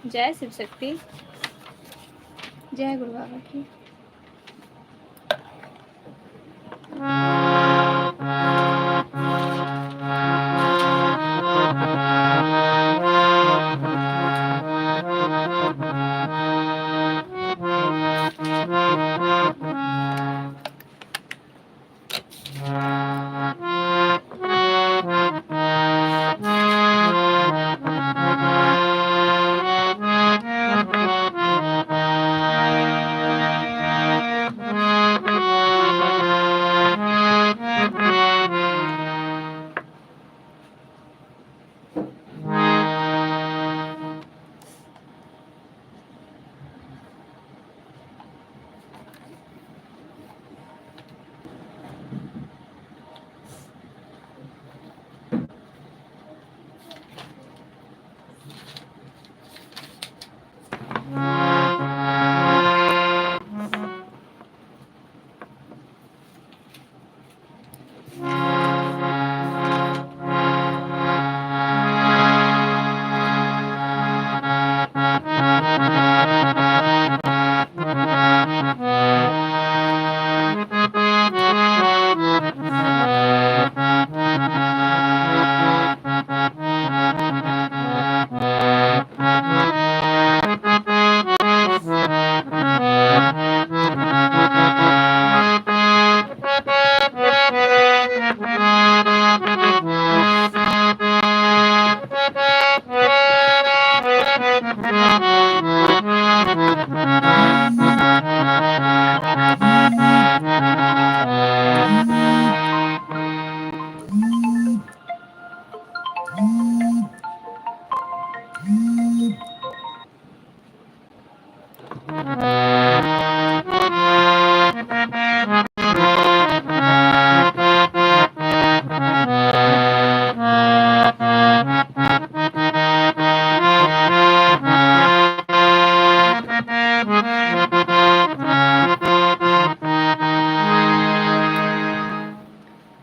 जय शिव शक्ति, जय गुरु बाबा की।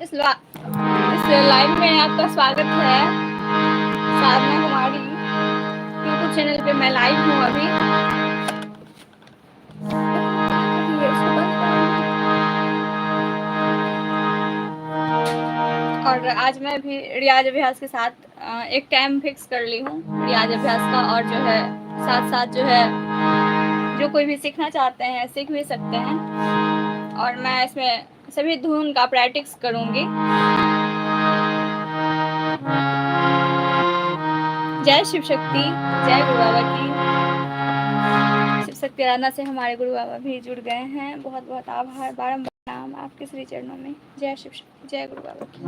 इस लाइव में आपका स्वागत है। साधना कुमारी यूट्यूब चैनल पे मैं लाइव हूँ अभी। और आज मैं भी रियाज अभ्यास के साथ एक टाइम फिक्स कर ली हूँ रियाज अभ्यास का, और जो है साथ साथ जो है जो कोई भी सीखना चाहते हैं सीख भी सकते हैं। और मैं इसमें सभी धुन का प्रैक्टिस करूँगी। जय शिव शक्ति, जय गुरु बाबा की। शिव शक्ति आराधना से हमारे गुरु बाबा भी जुड़ गए हैं। बहुत बहुत आभार, बारंबार नाम आपके श्री चरणों में। जय शिव शक्ति, जय गुरु बाबा की।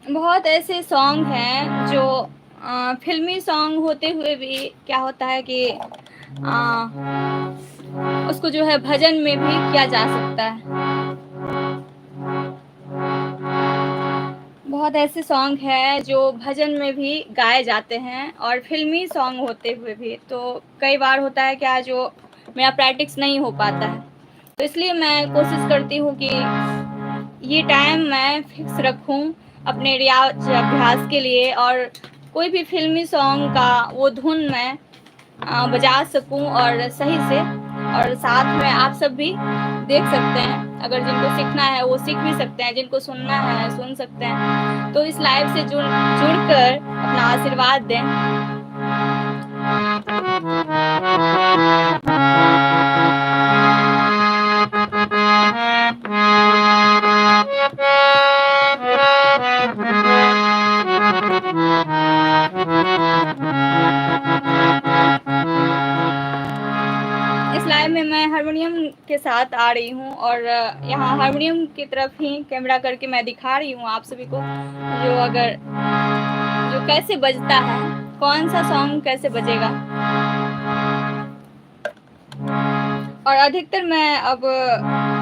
बहुत ऐसे सॉन्ग हैं जो फिल्मी सॉन्ग होते हुए भी क्या होता है कि उसको जो है भजन में भी किया जा सकता है। बहुत ऐसे सॉन्ग हैं जो भजन में भी गाए जाते हैं और फिल्मी सॉन्ग होते हुए भी। तो कई बार होता है क्या, जो मेरा प्रैक्टिस नहीं हो पाता है, तो इसलिए मैं कोशिश करती हूँ कि ये टाइम मैं फिक्स रखूँ अपने रियाज अभ्यास के लिए, और कोई भी फिल्मी सॉन्ग का वो धुन मैं बजा सकूं और सही से, और साथ में आप सब भी देख सकते हैं। अगर जिनको सीखना है वो सीख भी सकते हैं, जिनको सुनना है सुन सकते हैं। तो इस लाइव से जुड़कर अपना आशीर्वाद दें। इस लाइव में मैं हारमोनियम के साथ आ रही हूँ, और यहाँ हारमोनियम की तरफ ही कैमरा करके मैं दिखा रही हूँ आप सभी को, जो कैसे बजता है, कौन सा सॉन्ग कैसे बजेगा। और अधिकतर मैं अब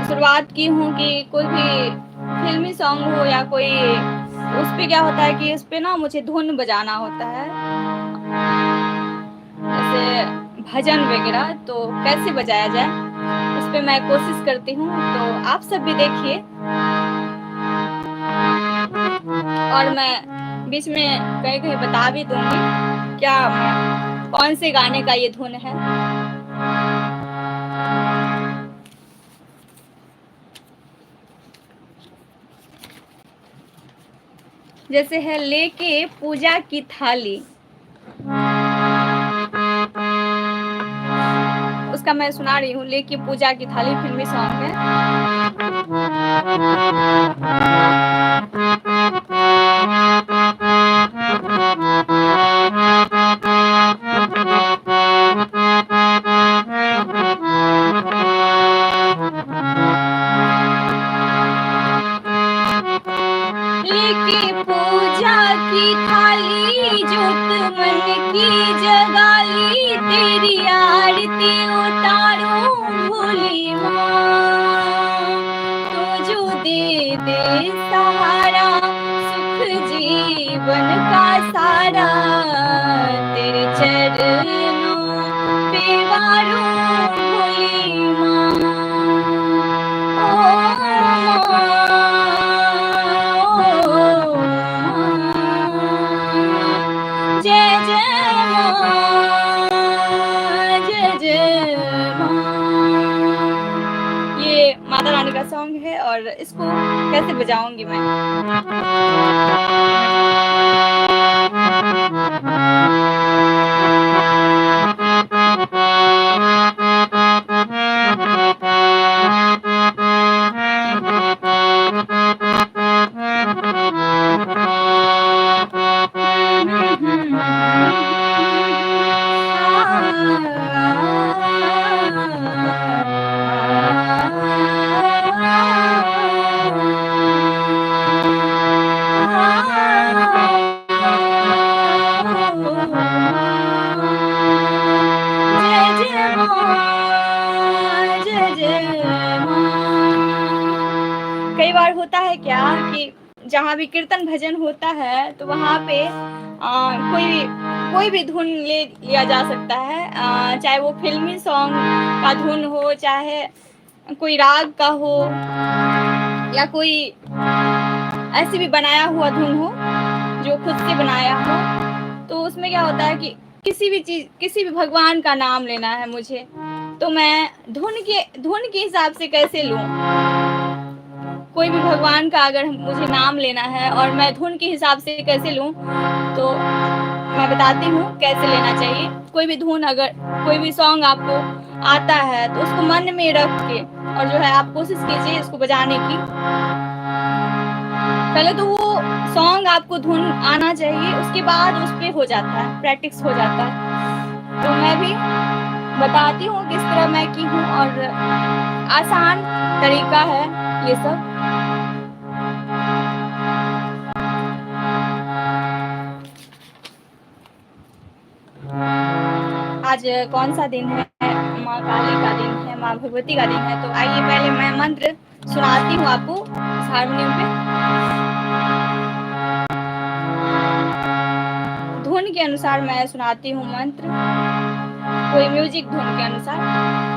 शुरुआत की हूँ कि कोई भी फिल्मी सॉन्ग हो या कोई, उस पे क्या होता है कि उस पे ना मुझे धुन बजाना होता है। जैसे भजन वगैरह, तो कैसे बजाया जाए उस पे मैं कोशिश करती हूँ, तो आप सब भी देखिए। और मैं बीच में कहीं-कहीं बता भी दूँगी क्या कौन से गाने का ये धुन है। जैसे है लेके पूजा की थाली, उसका मैं सुना रही हूँ। लेके पूजा की थाली फिल्मी सॉन्ग है। लेके पूजा की थाली, जोत मन की जगाली, तेरी आरती उतारूं भोली माँ। तो जो दे दे सहारा, सुख जीवन का सारा, तेरे चरणों पे वारूं भोली माँ। जय जय माँ, जय जय माँ। ये माता रानी का सॉन्ग है और इसको कैसे बजाऊंगी मैं। कई बार होता है क्या कि जहाँ भी कीर्तन भजन होता है तो वहाँ पे कोई भी धुन ले लिया जा सकता है, चाहे वो फिल्मी सॉन्ग का धुन हो, चाहे कोई राग का हो, या कोई ऐसे भी बनाया हुआ धुन हो जो खुद से बनाया हो। तो उसमें क्या होता है कि किसी भी भगवान का नाम लेना है मुझे, तो मैं धुन के हिसाब से कैसे लूं। कोई भी भगवान का अगर मुझे नाम लेना है और मैं धुन के हिसाब से कैसे लूं, तो मैं बताती हूँ कैसे लेना चाहिए। कोई भी धुन, अगर कोई भी सॉन्ग आपको आता है तो उसको मन में रख के और जो है आप कोशिश कीजिए इसको बजाने की। पहले तो वो सॉन्ग आपको धुन आना चाहिए, उसके बाद उस पे हो जाता है, प्रैक्टिस हो जाता है। तो मैं भी बताती हूँ किस तरह मैं की हूँ, और आसान तरीका है ये सब। आज कौन सा दिन है? माँ काली का दिन है, माँ भगवती का दिन है। तो आइए पहले मैं मंत्र सुनाती हूँ आपको इस हारमोनियम पे। धुन के अनुसार मैं सुनाती हूँ मंत्र, कोई म्यूजिक धुन के अनुसार।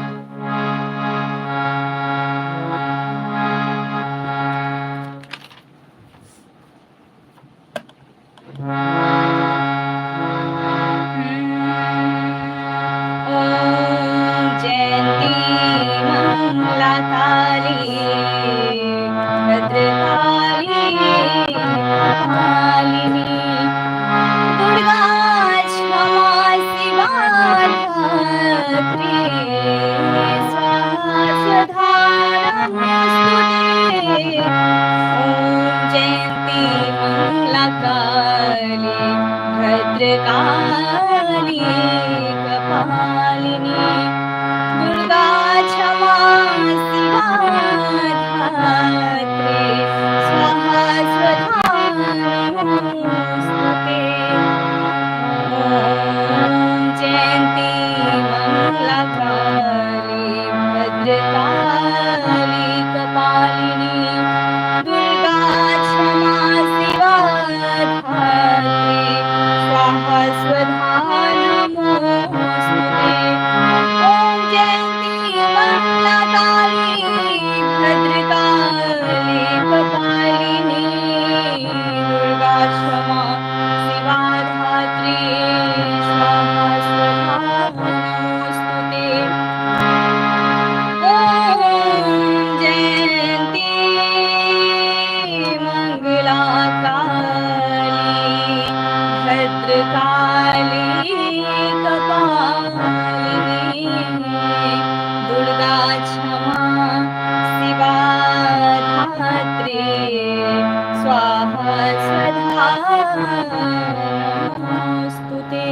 नमोस्तुते।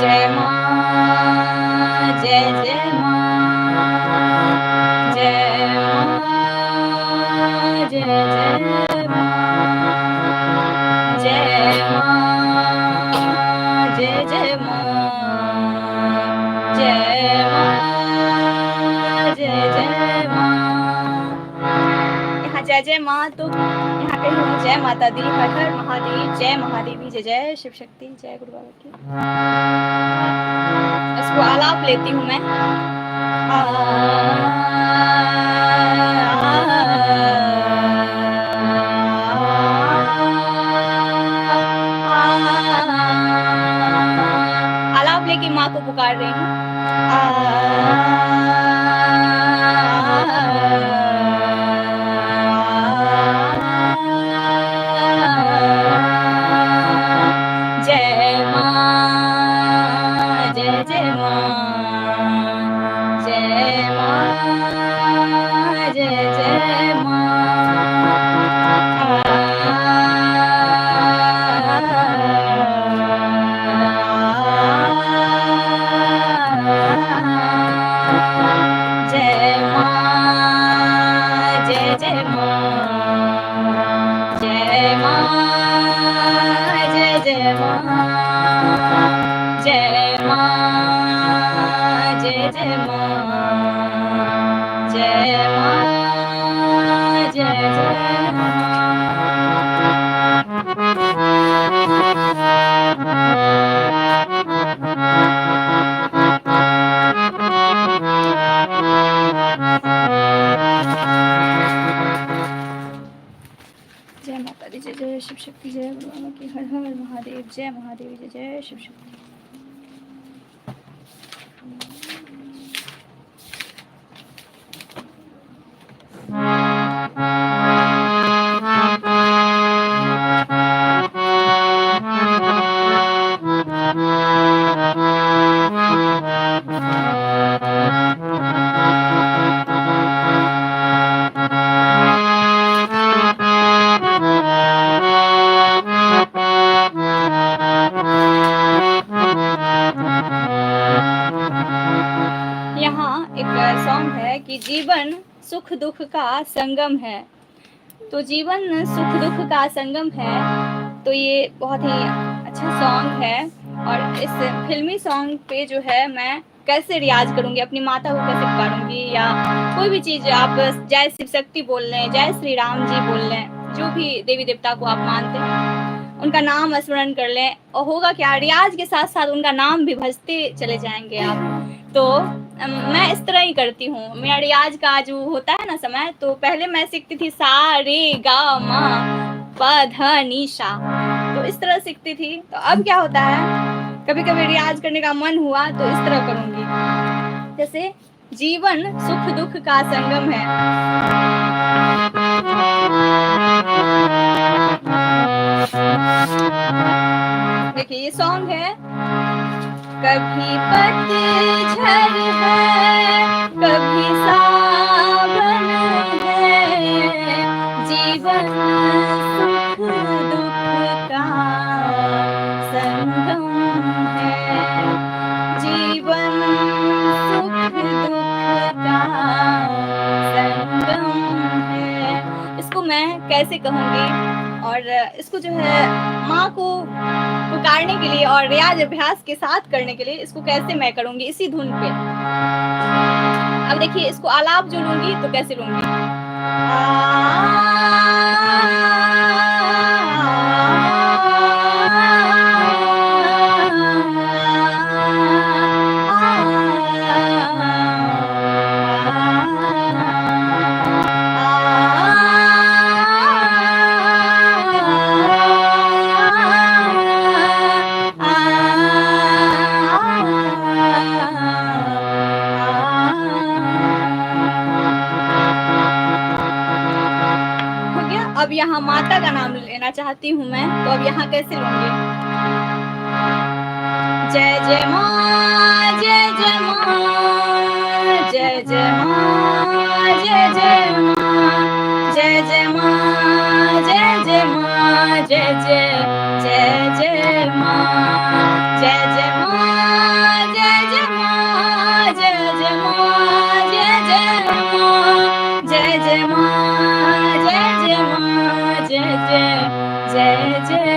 जय माँ, जय जय माँ, जय माँ, जय जय माँ, जय माँ, जय जय माँ, जय माँ, जय जय माँ। यहाँ जय जय माँ तो यहाँ कहीं हूँ जय माता दी, हर हर महादेव, जय महादेवी, जय जय शिव शक्ति, जय गुरु बाबा की। इसको आलाप लेती हूँ मैं। आलाप लेके माँ को पुकार रही हूँ। जय माँ, जय जय माँ, जय माँ, जय जय माँ। जय माँ, जय जय माँ, जय माँ, जय जय माँ, जय माँ, जय जय माँ, जय माँ, जय जय माँ। जय माता दी, जय जय शिव शक्ति, जय गुरु बाबा की, हर हर महादेव, जय महादेव, जय जय शिव शक्ति। यहाँ एक सॉन्ग है कि जीवन सुख दुख का संगम है। तो जीवन सुख दुख का संगम है, तो ये बहुत ही अच्छा सॉन्ग है। और इस फिल्मी सॉन्ग पे जो है मैं कैसे रियाज करूँगी, अपनी माता को कैसे पुकारूँगी, या कोई भी चीज़ आप जय शिव शक्ति बोल लें, जय श्री राम जी बोल लें, जो भी देवी देवता को आप मानते हैं उनका नाम स्मरण कर लें, और होगा क्या, रियाज के साथ साथ उनका नाम भी भजते चले जाएंगे आप। तो मैं इस तरह ही करती हूँ। मेरा रियाज का जो होता है ना समय, तो पहले मैं सीखती थी सा रे गा मा प ध नि सा, तो इस तरह सीखती थी। तो अब क्या होता है, कभी कभी रियाज करने का मन हुआ तो इस तरह करूँगी, जैसे जीवन सुख दुख का संगम है। देखिए ये सॉन्ग है, कभी पतझड़ है, कभी सावन है, जीवन सुख दुख का संगम है, जीवन सुख दुख का संगम है। इसको मैं कैसे कहूँगी, और इसको जो है माँ को पुकारने के लिए और रियाज अभ्यास के साथ करने के लिए इसको कैसे मैं करूँगी इसी धुन पे। अब देखिए इसको आलाप जो लूँगी तो कैसे लूँगी, अब यहाँ माता का नाम लेना चाहती हूँ मैं, तो अब यहाँ कैसे लूँगी, जय जय माँ, जय जय माँ, जय जय माँ, जय जय माँ, जय जय जय माँ, जय जय माँ, जय जय माँ, जय जय माँ, जय जय माँ, जय जय माँ, जय जय माँ, जय जय माँ, जय जय माँ, जय जय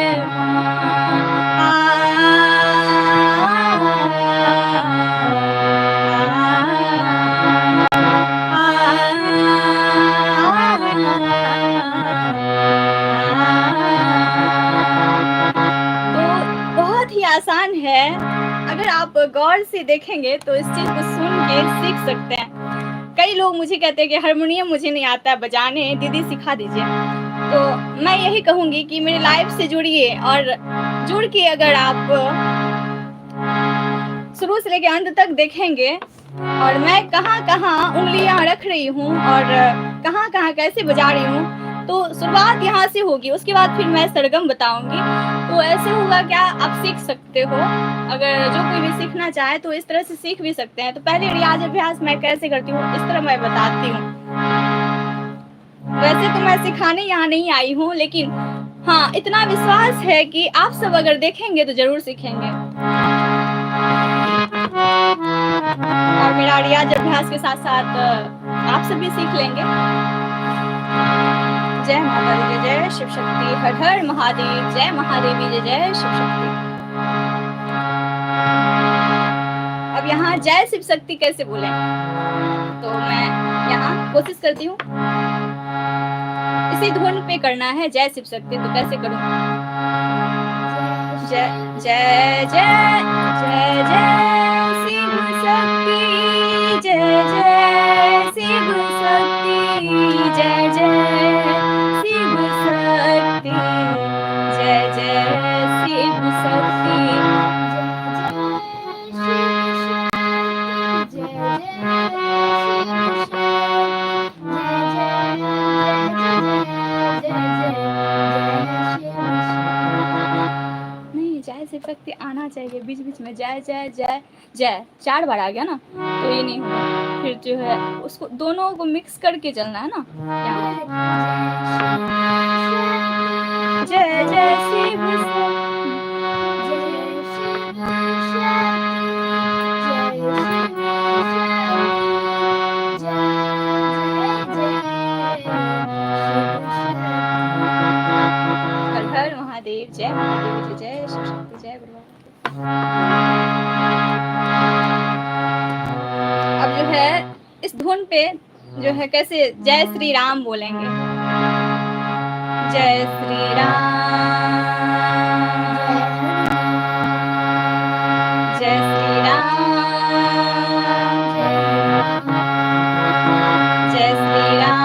तो बहुत ही आसान है, अगर आप गौर से देखेंगे तो इस चीज़ को सुन के सीख सकते हैं। कई लोग मुझे कहते हैं कि हारमोनियम मुझे नहीं आता है बजाने, दीदी सिखा दीजिए। तो मैं यही कहूँगी कि मेरी लाइफ से जुड़िए और जुड़ के अगर आप शुरू से लेके अंत तक देखेंगे और मैं कहाँ-कहाँ उँगलियाँ रख रही हूँ और कहाँ-कहाँ कैसे बजा रही हूँ, तो शुरुआत यहाँ से होगी, उसके बाद फिर मैं सरगम बताऊँगी। तो ऐसे होगा क्या, आप सीख सकते हो। अगर जो कोई भी सीखना चाहे तो इस तरह से सीख भी सकते हैं। तो पहले रियाज़ अभ्यास मैं कैसे करती हूँ, इस तरह मैं बताती हूँ। वैसे तो मैं सिखाने यहाँ नहीं आई हूँ, लेकिन हाँ, इतना विश्वास है कि आप सब अगर देखेंगे तो ज़रूर सीखेंगे। और मेरा रियाज़ अभ्यास के साथ-साथ आप सब भी सीख लेंगे। जय माता दी, जय जय शिव शक्ति, हर हर महादेव, जय महादेवी, जय जय शिव शक्ति। अब यहाँ जय शिव शक्ति कैसे बोलें, तो मैं यहाँ कोशिश करती हूँ। इसी धुन पे करना है जय शिव शक्ति, तो कैसे करूँ? जय जय जय जय जय शिव शक्ति, जय जय शिव शक्ति, जय जय शिव शक्ति, जय जय शिव शक्ति, नहीं जय शिव शक्ति आना चाहिए बीच बीच में, जय जय जय जय 4 बार आ गया ना, तो ये नहीं होगा। फिर जो है उसको दोनों को मिक्स करके चलना है ना। जय जय शिव हर हर महादेव, जय महादेव, जय जय शिव शक्ति, जय गुरु। अब जो है इस धुन पे जो है कैसे जय श्री राम बोलेंगे। जय श्री राम, जय श्री राम, जय श्री राम,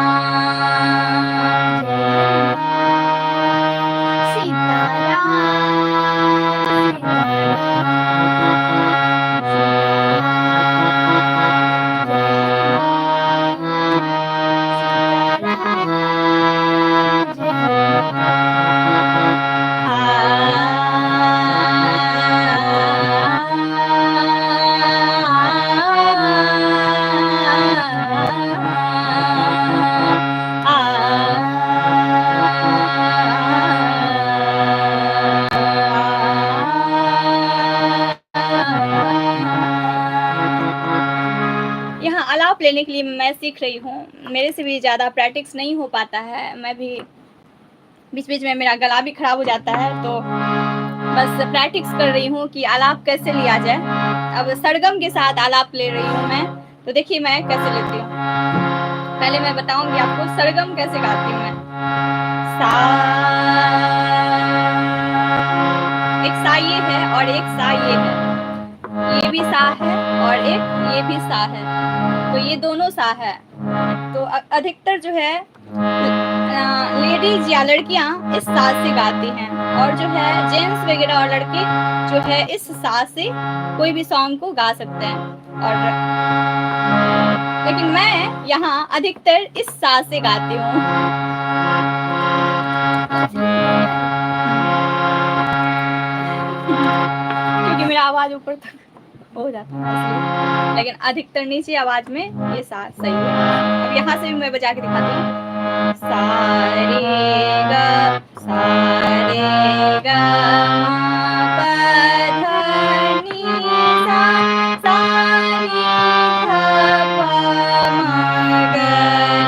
यहाँ आलाप लेने के लिए मैं सीख रही हूँ। मेरे से भी ज़्यादा प्रैक्टिस नहीं हो पाता है। मैं भी बीच-बीच में मेरा गला भी खराब हो जाता है, तो बस प्रैक्टिस कर रही हूँ कि आलाप कैसे लिया जाए। अब सरगम के साथ आलाप ले रही हूँ मैं, तो देखिए मैं कैसे लेती हूँ। पहले मैं बताऊँगी आपको सरगम कैसे गाती हूँ मैं। सा, एक सा ये है और एक सा ये है। ये भी सा है और एक ये भी सा है, तो ये दोनों सा है। तो अधिकतर जो है लेडीज या लड़कियां इस सा से गाती हैं, और जो है जेंट्स वगैरह और लड़के जो है इस सा से कोई भी सॉन्ग को गा सकते हैं। और लेकिन मैं यहाँ अधिकतर इस सा से गाती हूँ। क्योंकि मेरा आवाज ऊपर तक हो जाता है इसलिए, लेकिन अधिकतर नीचे आवाज में ये सा सही है। अब यहाँ से भी मैं बजा के दिखाती हूँ। सा रे ग सा रे ग मा पा धा नी सा सा नी धा पा मा ग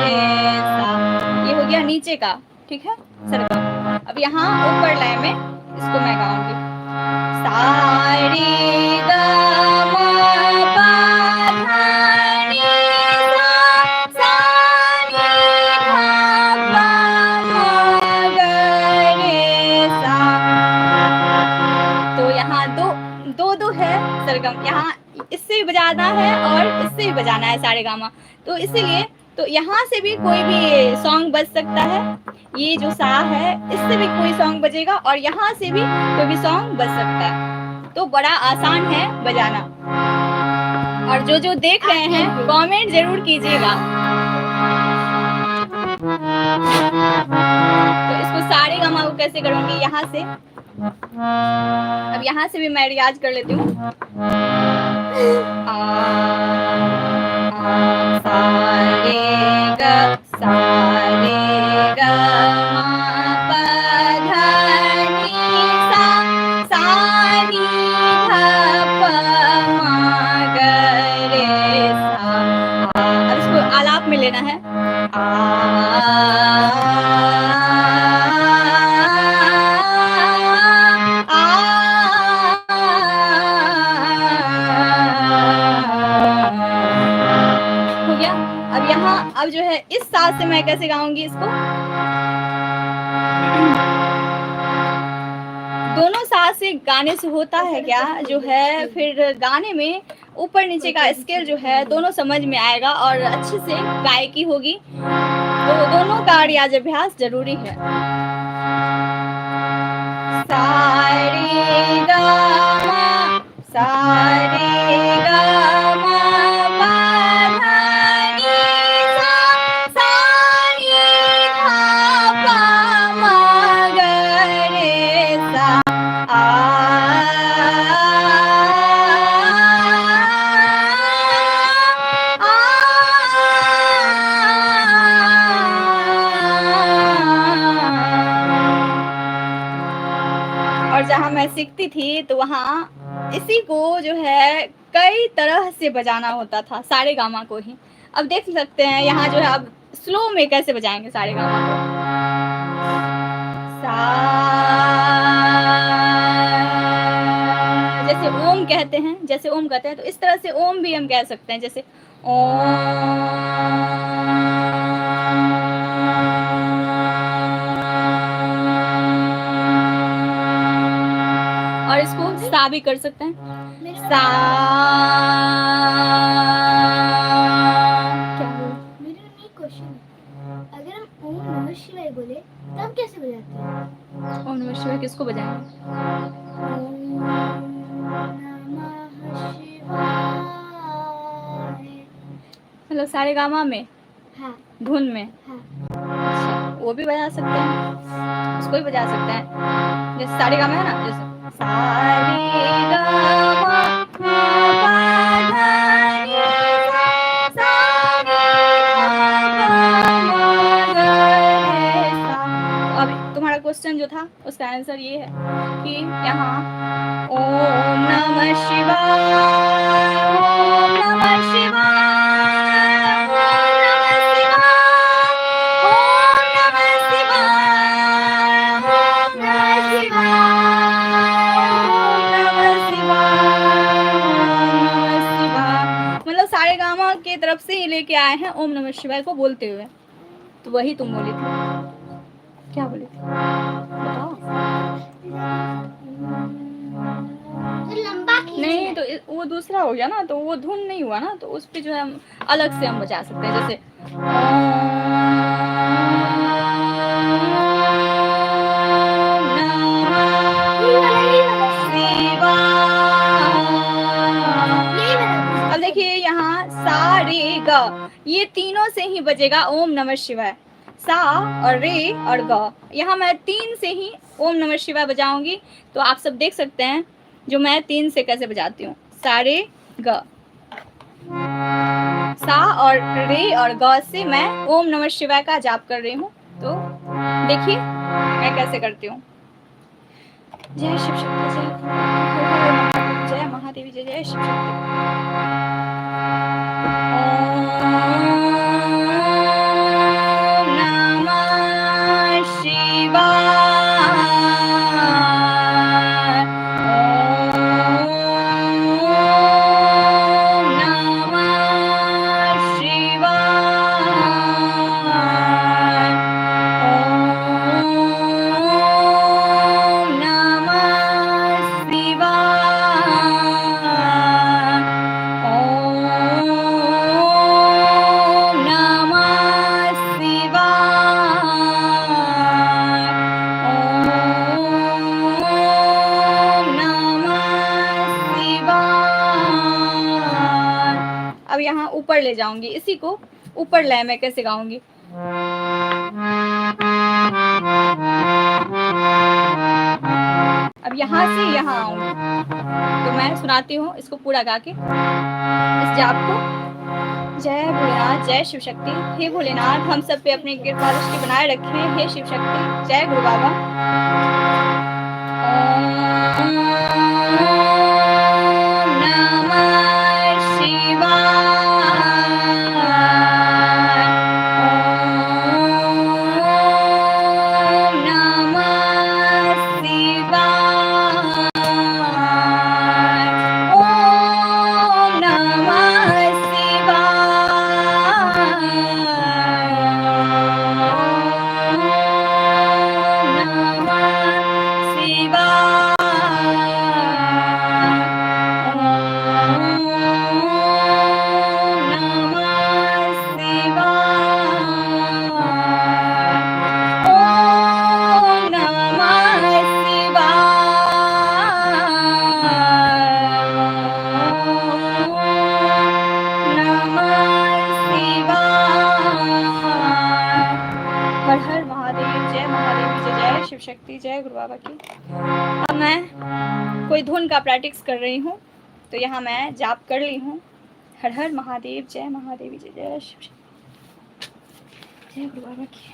रे सा। ये हो गया नीचे का, ठीक है, सरगम। अब यहाँ ऊपर लय में इसको मैं गाऊंगी। सा रे ग मा पा धा नी सा सा नी धा पा मा ग रे सा। तो यहाँ दो है सरगम, यहाँ इससे भी बजाना है और इससे भी बजाना है सारे गामा। तो इसीलिए तो यहाँ से भी कोई भी सॉन्ग बज सकता है, ये जो सा है इससे भी कोई सॉन्ग बजेगा और यहाँ से भी कोई भी सॉन्ग बज सकता है। तो बड़ा आसान है बजाना। और जो देख रहे हैं कमेंट जरूर कीजिएगा। तो इसको सारे गामा को कैसे करूँगी, यहाँ से। अब यहाँ से भी मैं रियाज कर लेती हूँ। सा रे ग सा रे ग मा पा धा नी सा सा नी धा पा मा ग रे सा। अब इसको आलाप में लेना है। हो गया। अब यहाँ अब जो है इस साथ से मैं कैसे गाऊंगी इसको, दोनों साथ से गाने से होता है क्या जो है, फिर गाने में ऊपर नीचे का स्केल जो है दोनों समझ में आएगा और अच्छे से गायकी होगी। तो दोनों का रियाज अभ्यास जरूरी है। सा रे ग मा सा रे ग मा पा धा नी सा सा नी धा पा मा ग रे सा। और जहाँ मैं सीखती थी तो वहाँ इसी को जो है कई तरह से बजाना होता था, सारे गामा को ही। अब देख सकते हैं यहाँ जो है अब स्लो में कैसे बजाएंगे सारे गामा को। सा जैसे ओम कहते हैं, जैसे ओम कहते हैं तो इस तरह से ओम भी हम कह सकते हैं, जैसे और इसको सा भी कर सकते हैं। सा क्या बोल, मेरा एक क्वेश्चन है, अगर हम ओम नमः शिवाय बोले तब कैसे बजाते हैं? ओम नमः शिवाय किसको बजाएंगे? ओम नमः शिवाय। मतलब सारे गामा में, हाँ धुन में। हाँ। अच्छा, वो भी बजा सकते हैं, उसको भी बजा सकते हैं। जैसे सारे गामा है ना, जैसे सारे गामा पा धा नी सा सा नी धा पा मा ग रे सा। तो अब तुम्हारा क्वेश्चन जो था उसका आंसर ये है कि यहाँ ओम नमः शिवाय, ओम नमः शिवाय, ओम नमः शिवाय, ओम नमः शिवाय, ओम नमः शिवाय, ओम नमः शिवाय, ओम नमः शिवाय। मतलब सारे गामा के तरफ से ही लेके आए हैं ओम नमः शिवाय को बोलते हुए। तो वही तुम बोली थी, क्या बोली थी बताओ। लंबा नहीं तो वो दूसरा हो गया ना, तो वो धुन नहीं हुआ ना, तो उस पे जो है हम अलग से हम बजा सकते हैं, जैसे अब देखिए यहाँ सा रे ग, ये तीनों से ही बजेगा ओम नमः शिवाय। सा और रे और ग, यहाँ मैं तीन से ही ओम नमः शिवाय बजाऊंगी। तो आप सब देख सकते हैं जो मैं तीन से कैसे बजाती हूँ। सा रे ग, सा और रे और ग से मैं ओम नमः शिवाय का जाप कर रही हूँ। तो देखिए मैं कैसे करती हूँ। जय शिव शक्ति, जय महादेवी, जय जय शिव शक्ति। अब यहाँ ऊपर ले जाऊंगी, इसी को ऊपर लय में कैसे गाऊंगी। अब यहाँ से यहाँ आऊंगी, तो मैं सुनाती हूँ इसको पूरा गा के इस जाप को। जय भोलेनाथ, जय शिव शक्ति। हे भोलेनाथ, हम सब पे अपनी कृपा दृष्टि बनाए रखे। हे शिव शक्ति, जय गुरु बाबा। शक्ति, जय गुरु बाबा की। अब मैं कोई धुन का प्रैक्टिस कर रही हूँ, तो यहाँ मैं जाप कर ली हूँ। हर हर महादेव, जय महादेवी, जय जय शिव शक्ति, जय गुरु बाबा की।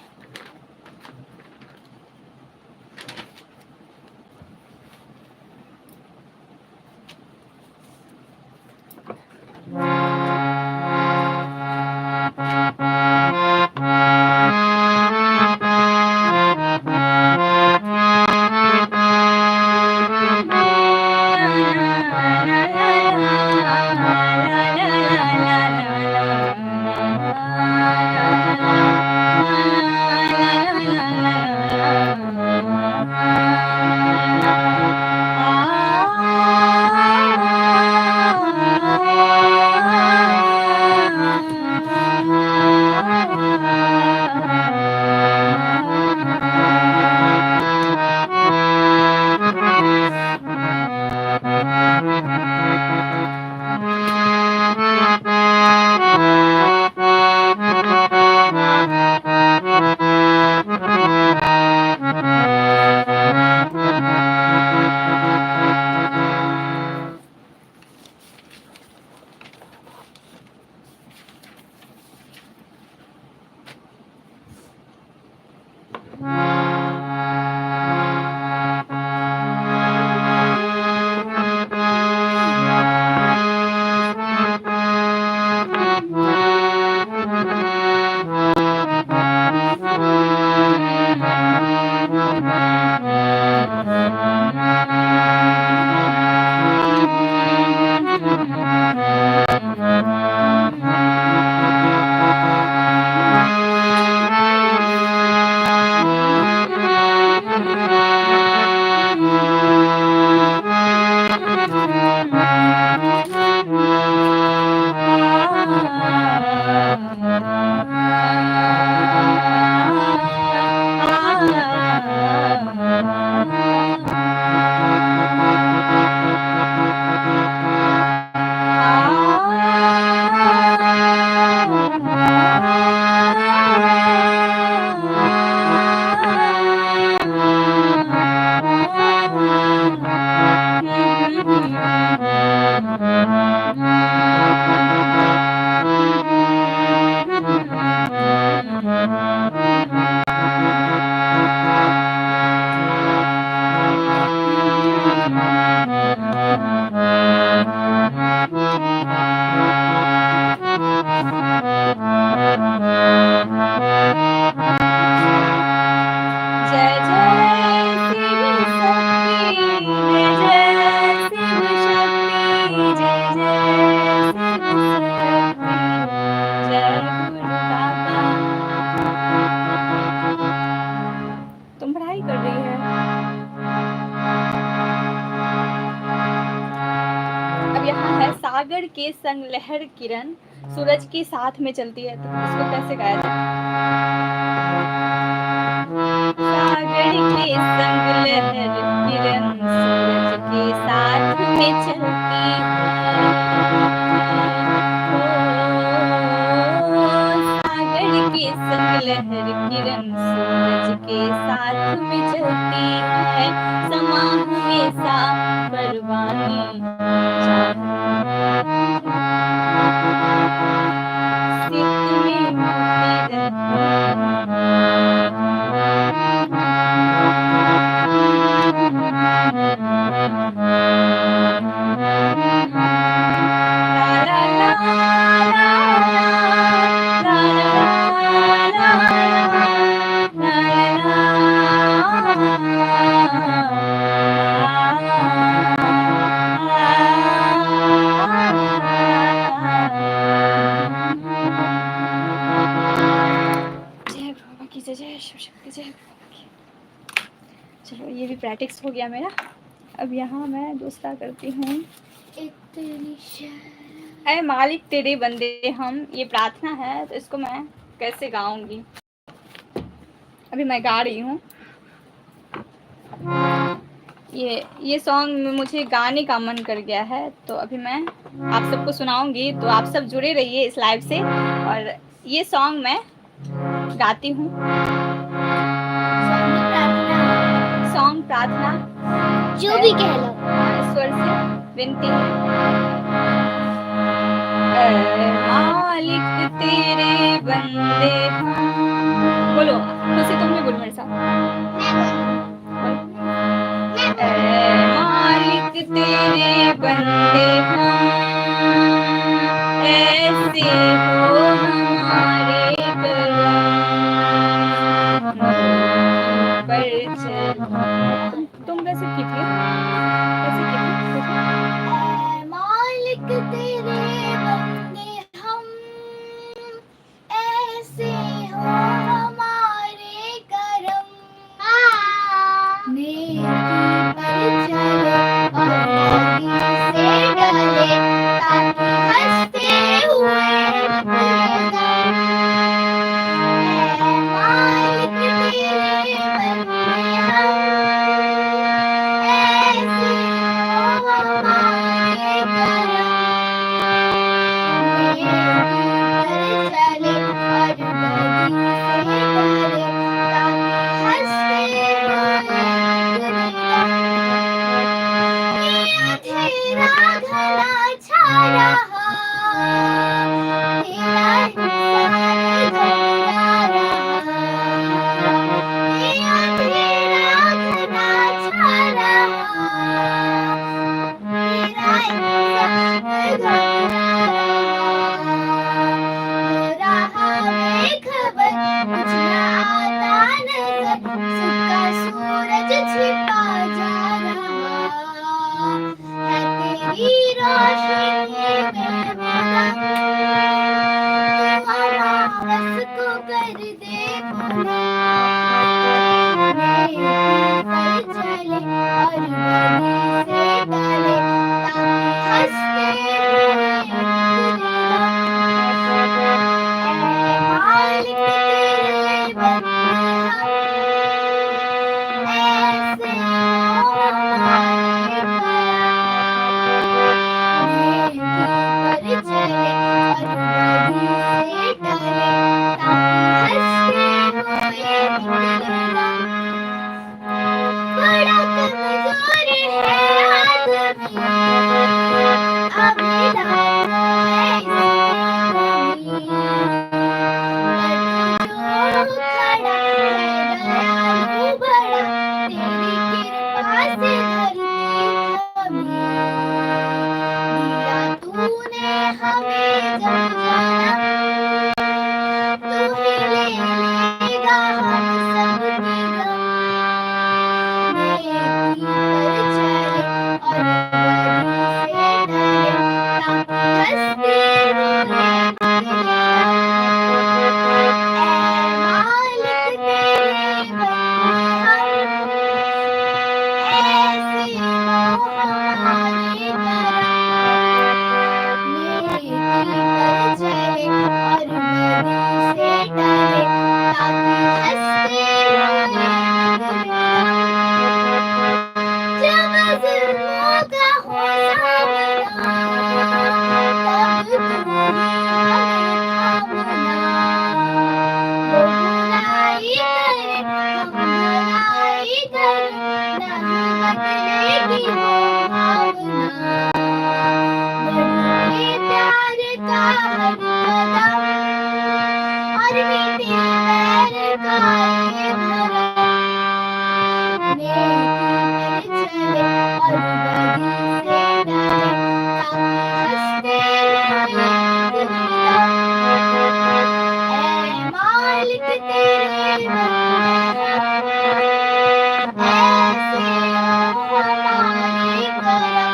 सागर के संग लहर किरण सूरज के साथ में चलती है, तो इसको कैसे गाया जाए? सागर के संग लहर किरण सूरज के साथ में चलती है, सागर के संग लहर किरण सूरज के साथ में चलती है, समा हमेशा परवानी सित में मोती जय शिव शक्ति जय। चलो ये भी प्रैक्टिस हो गया मेरा। अब यहाँ मैं दूसरा करती हूँ। ऐ मालिक तेरे बंदे हम, ये प्रार्थना है, तो इसको मैं कैसे गाऊंगी? अभी मैं गा रही हूँ। ये सॉन्ग मुझे गाने का मन कर गया है, तो अभी मैं आप सबको सुनाऊंगी, तो आप सब जुड़े रहिए इस लाइव से। और ये सॉन्ग मैं गाती हूँ। सॉन्ग प्रार्थना जो भी कह लो, ईश्वर से विनती है। मालिक तेरे बंदे हम, बोलो खुशी, तुम भी बोलो मेरे साथ। मालिक तेरे बंदे हम, ऐसे हो हमारे करम, पर चल। तुम कैसे की थी? कैसे की थी? मालिक तेरे बंदे हम, ऐसे हो हमारे करम, नेकी पर चले और नदी से डले, ताकि हंसते हुए हरदम। मालिक तेरे बंदे हम, ऐसे हो हमारे करम, नेकी पर चले और नदी से डले, ताकि हंसते हुए हरदम। ये अंधेरा घना छा रहा, तेरा इंसान घबरा रहा। ये अंधेरा घना छा रहा, तेरा इंसान घबरा रहा। हो रहा बेखबर, कुछ न आता नजर, सुबह का सूरज छिपा जा रहा है, तेरी रोशनी में मगन, तू हमास को कर दे बुलंद। नेकी पर चले और नदी से डले, ताकि हंसते हुए हरदम। ऐ मालिक तेरे बंदे हम, ऐसे हो हमारे करम, नेकी पर चले और नदी से डले, ताकि हंसते हुए हरदम। बड़ा कमजोर है आदमी, अभी लाता है इसमें कमी, पर तू जो खड़ा है दयालु बड़ा, तेरी कृपा से धरती थमी। दिया तूने हमें जब जन्म, तू ही ले लेगा हम सबकी गम। नेकी पर चले और नदी से डले, ताकि हंसते हुए हरदम। ऐ मालिक तेरे बंदे हम, ऐसे हो हमारे भी हो भावना, बढ़े प्यार का हर कदम, और मीठे पैर का ये भरम, नेकी पर चले और बदी से डरे, ताकि हंसते रहे दिन दम। ऐ मालिक तेरे बंदे हम, ऐसे हो हमारे करम,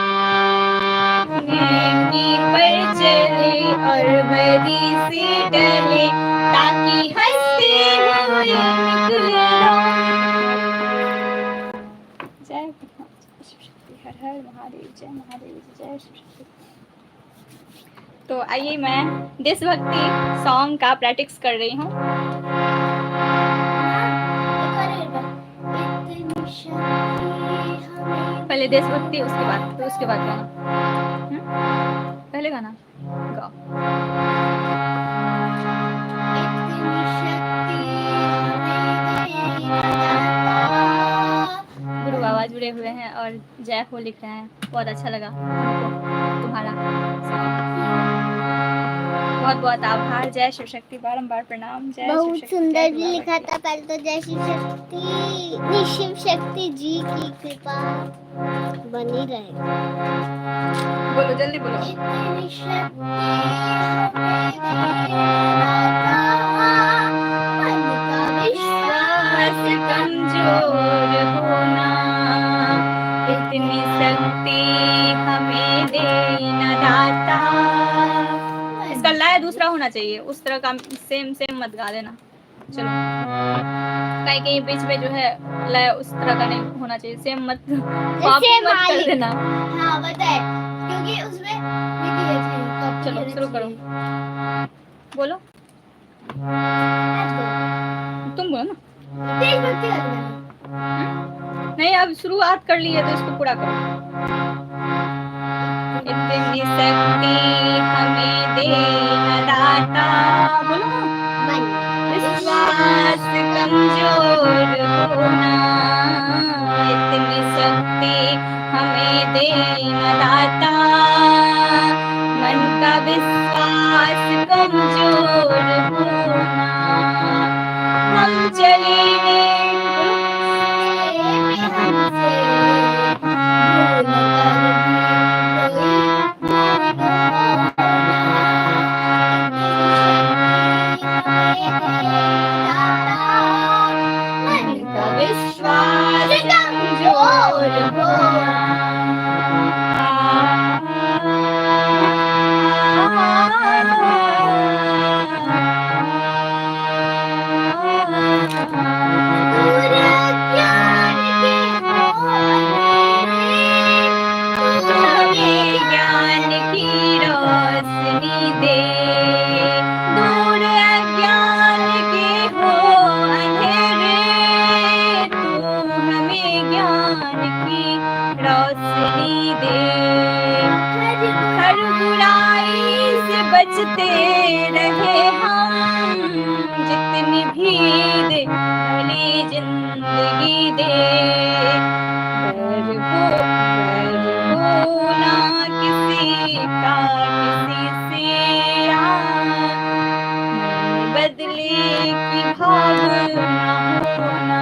नेकी पर चले और बदी से डरे, ताकि हंसते हुए निकले जय शिव शक्ति। हर हर महादेव, जय महादेव, जय शिव शक्ति। तो आइए मैं देशभक्ति सॉन्ग का प्रैक्टिस कर रही हूँ। पहले देशभक्ति, उसके बाद गाना। पहले गाना गाओ। गुरु बाबा जुड़े हुए हैं और जय हो लिख रहे हैं, बहुत अच्छा लगा हमको तुम्हारा। बहुत बहुत आभार। जय शिव शक्ति, बारंबार प्रणाम। जय शिव बहुत शक्ति, सुंदर जय भी गुरु लिखा बाबा था। पहले तो जय शिव शक्ति, शिव शक्ति जी की कृपा बनी रहे। की। बोलो जल्दी बोलो। इतनी शक्ति हमें देना मन का विश्वास कमजोर होना, इतनी शक्ति हमें देना दाता। इसका लय दूसरा होना चाहिए, उस तरह का सेम मत गा देना। चलो, कहीं बीच में जो है लय उस तरह का नहीं होना चाहिए, सेम मत कॉपी मत कर देना। हाँ बताए, क्योंकि उसमें चलो शुरू करो, बोलो। तुम बोलो ना। देशभक्ति का गाना। नहीं, अब शुरुआत कर ली है तो इसको पूरा करो। इतनी शक्ति हमें देना दाता, बोलो। विश्वास कमजोर होना, इतनी शक्ति हमें देना दाता, मन का विश्वास कमजोर होना, हम चले विश्वास कमजोर होना। ज्ञान की रोशनी दे, दूर अज्ञान के हो अंधेरे, तू हमें ज्ञान की रोशनी दे। हर बुराई से बचते रहे हम, जितनी भी दे भली जिंदगी दे, ना किसी का किसी से बदले की भावना होना।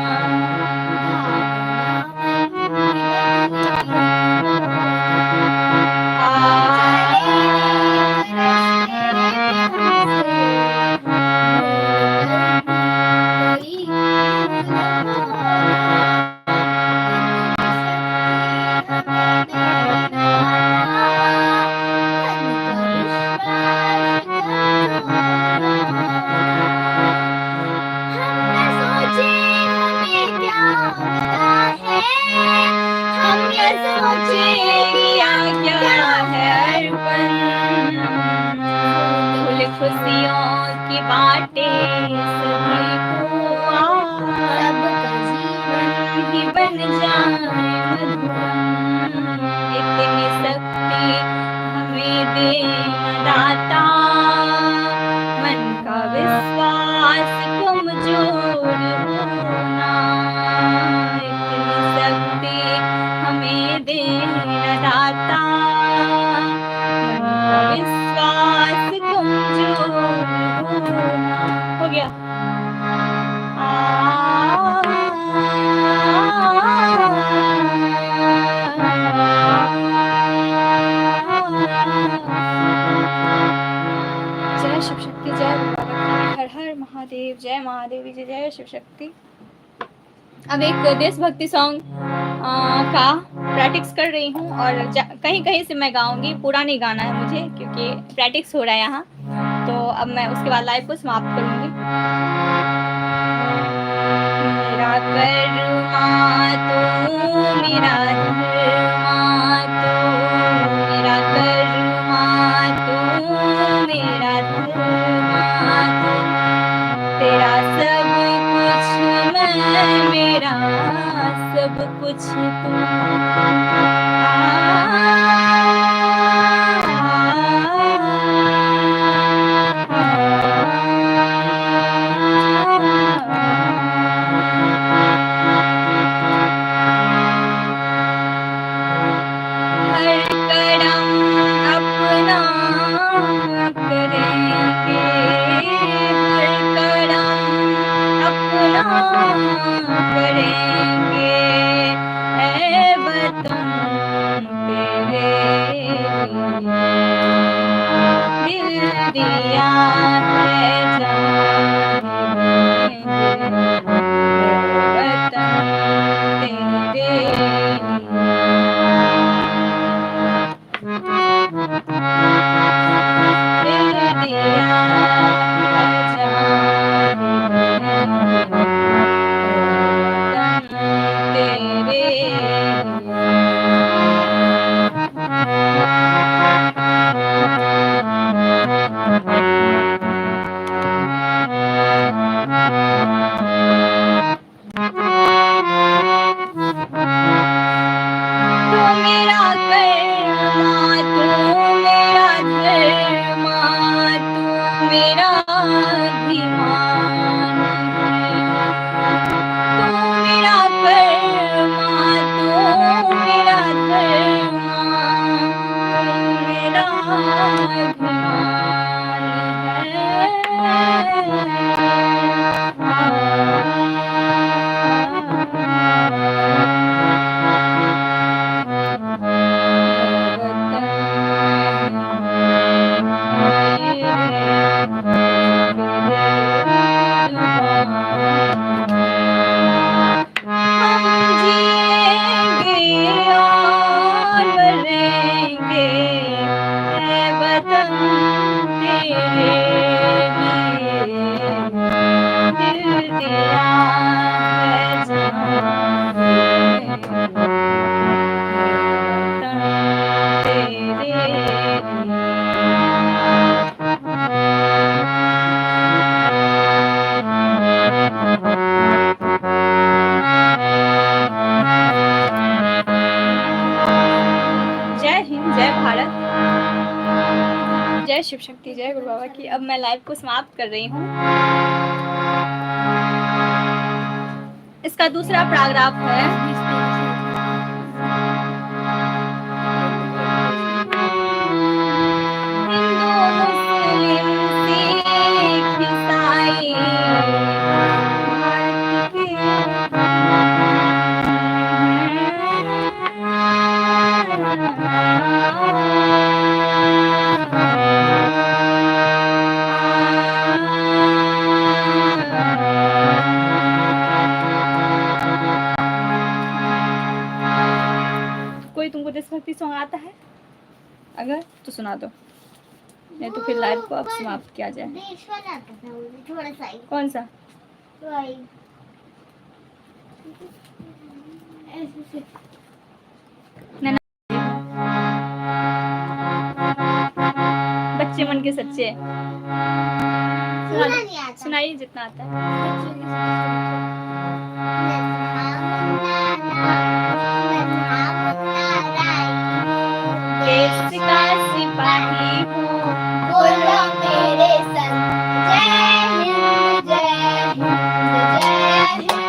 खुशियों की बातें सभी को, सबका जीवन ही बन जाए मधुबन। इतनी शक्ति हमें देना दाता, मन का विश्वास कमजोर होना, इतनी शक्ति हमें देना दाता, मन का विश्वास कमजोर हो गया। जय शिव शक्ति, जय बाबा की, हर हर महादेव, जय महादेवी जी, जय शिव शक्ति। अब एक देशभक्ति सॉन्ग का प्रैक्टिस कर रही हूँ और कहीं कहीं से मैं गाऊंगी, पूरा नहीं गाना है मुझे क्योंकि प्रैक्टिस हो रहा है यहाँ। तो अब मैं उसके बाद लाइव को समाप्त करूंगी। मेरा कर्मा तू, मेरा धर्मा तू, मेरा कर्मा तू, मेरा धर्मा तू, तेरा सब कुछ मैं, मेरा सब कुछ तू। हर कदम अपना करेंगे, हर कदम अपना करेंगे, ऐ वतन तेरे दिल दिया है जान देंगे, ऐ वतन तेरे जय शिव शक्ति, जय गुरु बाबा की। अब मैं लाइव को समाप्त कर रही हूँ। इसका दूसरा पैराग्राफ है। कोई तुमको देशभक्ति सॉन्ग आता है अगर तो सुना दो, नहीं तो फिर लाइव को अब समाप्त किया जाए। देश वाला आता था मुझे थोड़ा सा ही। कौन सा? वही ऐसे से। बच्चे मन के सच्चे सुना नहीं आता। सुनाइए जितना आता है। देश का सिपाही हूँ, बोलो मेरे संग जय हिंद जय हिंद जय हिंद जय हिंद।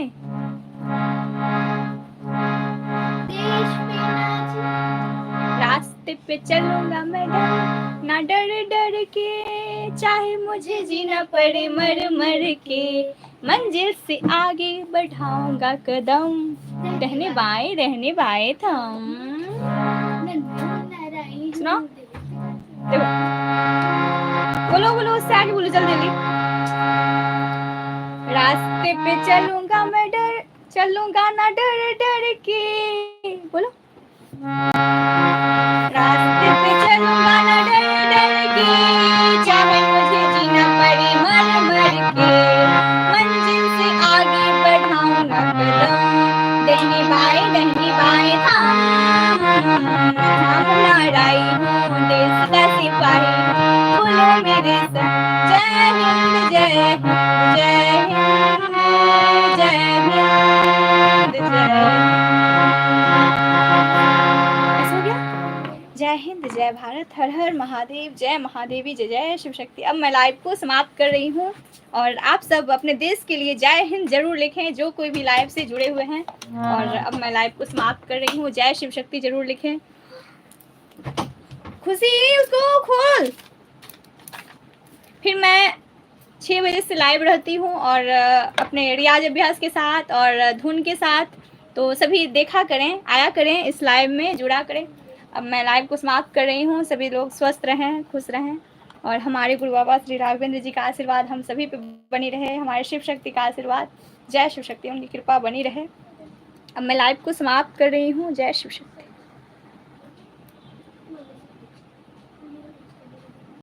नहीं? देश पे नाच रास्ते पे चलूंगा मैं ना डर डर के, चाहे मुझे जीना पड़े मर मर के, मंजिल से आगे बढ़ाऊंगा कदम, रहने बाएं थम। सुनाओ। देखो, बोलो बोलो, उससे आगे बोलो जल्दी जल्दी। रास्ते पे चलूंगा मैं चलूंगा ना डर डर के, बोलो। रास्ते पे चलूंगा ना डर डर के, चाहे मुझे जीना पड़े मर मर के, मंजिल से आगे बढ़ाऊंगा कदम, दाहिने बाएं थाम लहराई हूँ देश का सिपाही, बोलो मेरे संग जय हिंद जय हिंद जय हिंद जय हिंद जय ऐसा हो गया। जय हिंद जय भारत, हर हर महादेव, जय महादेवी, जय जय शिव शक्ति। अब मैं लाइव को समाप्त कर रही हूँ और आप सब अपने देश के लिए जय हिंद जरूर लिखें, जो कोई भी लाइव से जुड़े हुए हैं। और अब मैं लाइव को समाप्त कर रही हूँ। जय शिव शक्ति जरूर लिखें। खुशी उसको खोल। फिर मैं 6 बजे से लाइव रहती हूँ और अपने रियाज अभ्यास के साथ और धुन के साथ, तो सभी देखा करें, आया करें, इस लाइव में जुड़ा करें। अब मैं लाइव को समाप्त कर रही हूँ। सभी लोग स्वस्थ रहें, खुश रहें और हमारे गुरु बाबा श्री राघवेंद्र जी का आशीर्वाद हम सभी पे बनी रहे, हमारे शिव शक्ति का आशीर्वाद, जय शिव शक्ति, उनकी कृपा बनी रहे। अब मैं लाइव को समाप्त कर रही हूँ। जय शिव शक्ति।